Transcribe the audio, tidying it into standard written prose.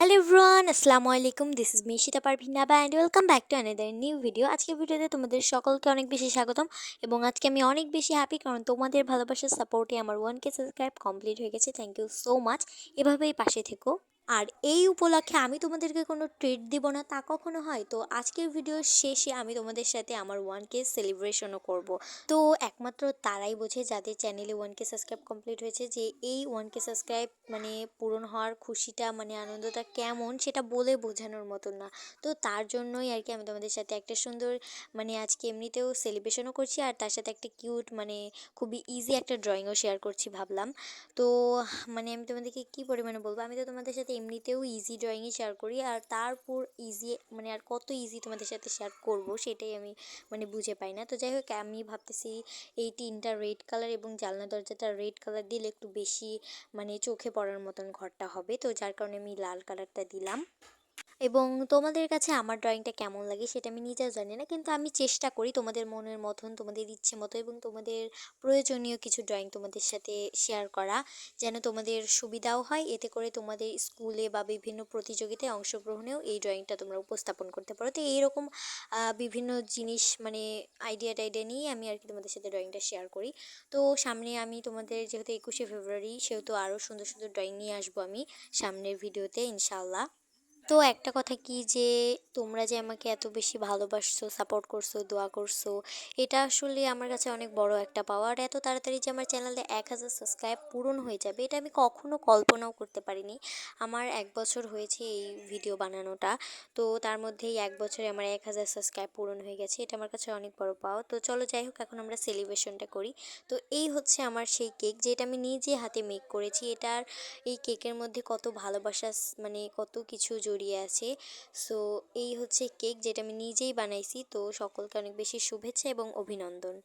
Hello everyone, আসসালামু আলাইকুম। This is Mishita Parvin Naba and welcome back to another new video. আজকের ভিডিওতে তোমাদের সকলকে অনেক বেশি স্বাগতম এবং আজকে আমি অনেক বেশি হ্যাপি কারণ তোমাদের ভালোবাসার সাপোর্টে আমার 1K সাবস্ক্রাইব কমপ্লিট হয়ে গেছে। Thank you so much. এভাবেই পাশে থেকো। আর এই উপলক্ষে আমি তোমাদেরকে কোনো ট্রিট দিব না তা কখনো হয়? তো আজকের ভিডিওর শেষে আমি তোমাদের সাথে আমার 1K সেলিব্রেশনও করব। তো একমাত্র তারাই বোঝে যাদের চ্যানেলে 1K সাবস্ক্রাইব কমপ্লিট হয়েছে যে এই 1K সাবস্ক্রাইব মানে পূরণ হওয়ার খুশিটা মানে আনন্দটা কেমন সেটা বলে বোঝানোর মতন না। তো তার জন্যই আর কি আমি তোমাদের সাথে একটা সুন্দর মানে আজকে এমনিতেও সেলিব্রেশনও করছি আর তার সাথে একটা কিউট মানে খুবই ইজি একটা ড্রয়িংও শেয়ার করছি ভাবলাম। তো মানে আমি তোমাদেরকে কী পরিমাণে বলবো, আমি তো তোমাদের সাথে এমনিতেও ইজি ড্রয়িংই শেয়ার করি আর তারপর ইজি মানে আর কত ইজি তোমাদের সাথে শেয়ার করব সেটাই আমি মানে বুঝে পাই না। তো যাই হোক, আমি ভাবতেছি এই টিনটা রেড কালার এবং জানলা দরজাটা রেড কালার দিলে একটু বেশি মানে চোখে পড়ার মতন ঘরটা হবে, তো যার কারণে আমি লাল কালারটা দিলাম। এবং তোমাদের কাছে আমার ড্রয়িংটা কেমন লাগে সেটা আমি নিজেও জানি না, কিন্তু আমি চেষ্টা করি তোমাদের মনের মতন, তোমাদের ইচ্ছে মতো এবং তোমাদের প্রয়োজনীয় কিছু ড্রয়িং তোমাদের সাথে শেয়ার করা, যেন তোমাদের সুবিধাও হয়। এতে করে তোমাদের স্কুলে বা বিভিন্ন প্রতিযোগিতায় অংশগ্রহণেও এই ড্রয়িংটা তোমরা উপস্থাপন করতে পারো। তো এইরকম বিভিন্ন জিনিস মানে আইডিয়া টাইডিয়া নিয়ে আমি আর কি তোমাদের সাথে ড্রয়িংটা শেয়ার করি। তো সামনে আমি তোমাদের যেহেতু 21শে ফেব্রুয়ারি, সেহেতু আরও সুন্দর সুন্দর ড্রয়িং নিয়ে আসবো আমি সামনের ভিডিওতে ইনশাল্লাহ। তো একটা কথা কি যে তোমরা যে আমাকে এত বেশি ভালোবাসছো, সাপোর্ট করছো, দোয়া করছো, এটা আসলে আমার কাছে অনেক বড় একটা পাওয়া। আর এত তাড়াতাড়ি যে আমার চ্যানেলে 1000 সাবস্ক্রাইব পূরণ হয়ে যাবে এটা আমি কখনো কল্পনাও করতে পারিনি। আমার 1 বছর হয়েছে এই ভিডিও বানানোটা, তো তার মধ্যেই 1 বছরে আমার 1000 সাবস্ক্রাইব পূরণ হয়ে গেছে, এটা আমার কাছে অনেক বড় পাওয়া। তো চলো যাই হোক, এখন আমরা সেলিব্রেশনটা করি। তো এই হচ্ছে আমার সেই কেক যেটা আমি নিজে হাতে মেক করেছি। এটার এই কেকের মধ্যে কত ভালোবাসা মানে কত কিছু জড়িয়ে আছে। সো এই হচ্ছে কেক যেটা আমি নিজেই বানাইছি। তো সকলকে অনেক বেশি শুভেচ্ছা এবং অভিনন্দন।